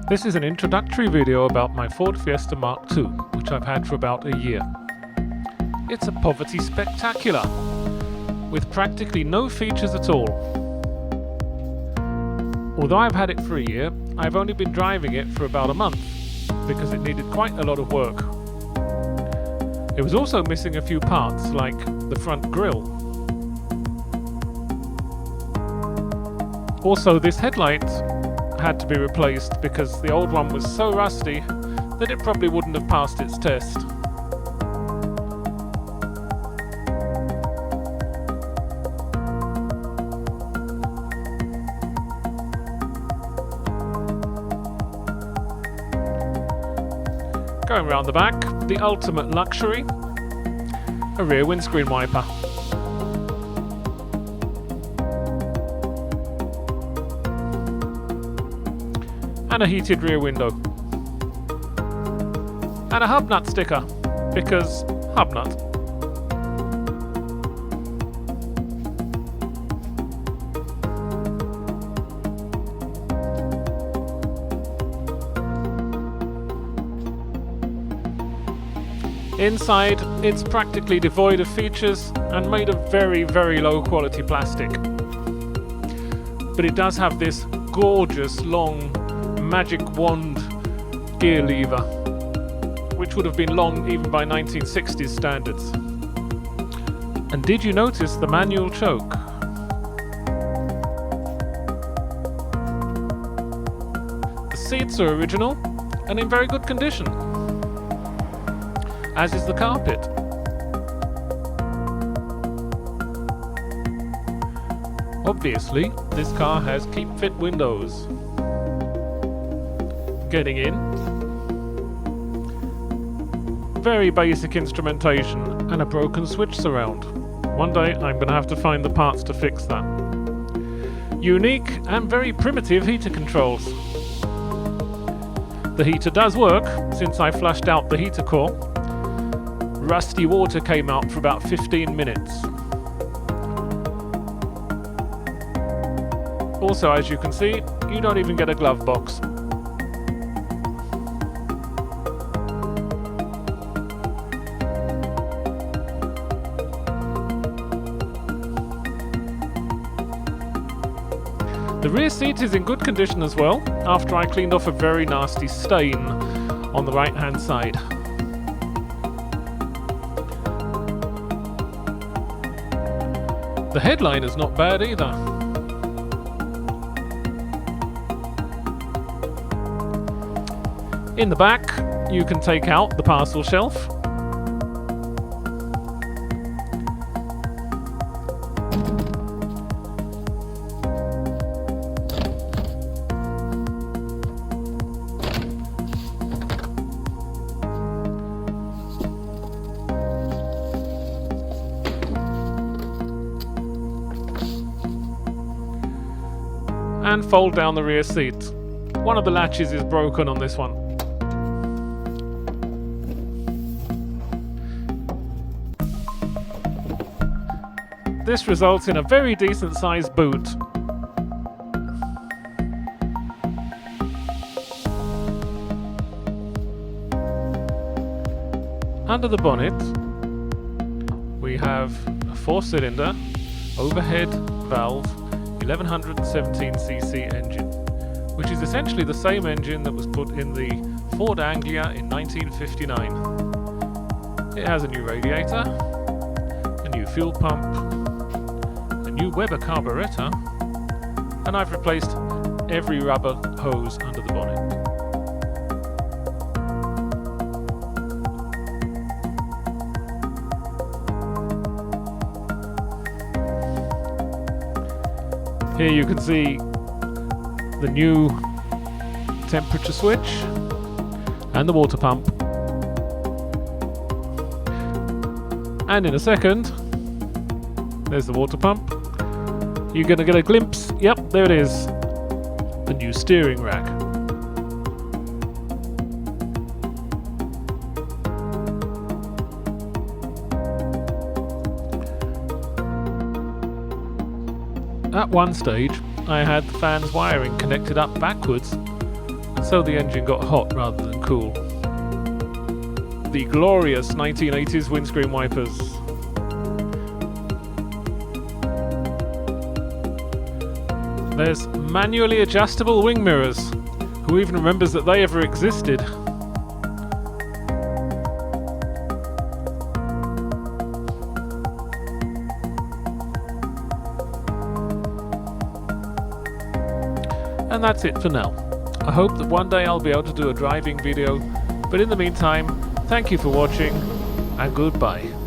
This is an introductory video about my Ford Fiesta Mark II, which I've had for about a year. It's a poverty spectacular, with practically no features at all. Although I've had it for a year, I've only been driving it for about a month, because it needed quite a lot of work. It was also missing a few parts, like the front grille. Also, this headlight had to be replaced because the old one was so rusty that it probably wouldn't have passed its test. Going round the back, the ultimate luxury, a rear windscreen wiper. And a heated rear window. And a hub nut sticker, because hub nut. Inside, it's practically devoid of features and made of very, very low quality plastic. But it does have this gorgeous long magic wand gear lever, which would have been long even by 1960s standards. And did you notice the manual choke? The seats are original and in very good condition, as is the carpet. Obviously, this car has keep-fit windows. Getting in, very basic instrumentation and a broken switch surround. One day I'm going to have to find the parts to fix that. Unique and very primitive heater controls. The heater does work since I flushed out the heater core. Rusty water came out for about 15 minutes. Also, as you can see, you don't even get a glove box. The rear seat is in good condition as well, after I cleaned off a very nasty stain on the right hand side. The headline is not bad either. In the back, you can take out the parcel shelf. And fold down the rear seat. One of the latches is broken on this one. This results in a very decent sized boot. Under the bonnet, we have a 4-cylinder overhead valve 1117cc engine, which is essentially the same engine that was put in the Ford Anglia in 1959. It has a new radiator, a new fuel pump, a new Weber carburetor, and I've replaced every rubber hose under the bonnet. Here you can see the new temperature switch and the water pump. And in a second, there's the water pump. You're going to get a glimpse. Yep, there it is. The new steering rack. At one stage, I had the fan's wiring connected up backwards and so the engine got hot rather than cool. The glorious 1980s windscreen wipers. There's manually adjustable wing mirrors. Who even remembers that they ever existed? And that's it for now. I hope that one day I'll be able to do a driving video, but in the meantime, thank you for watching, and goodbye.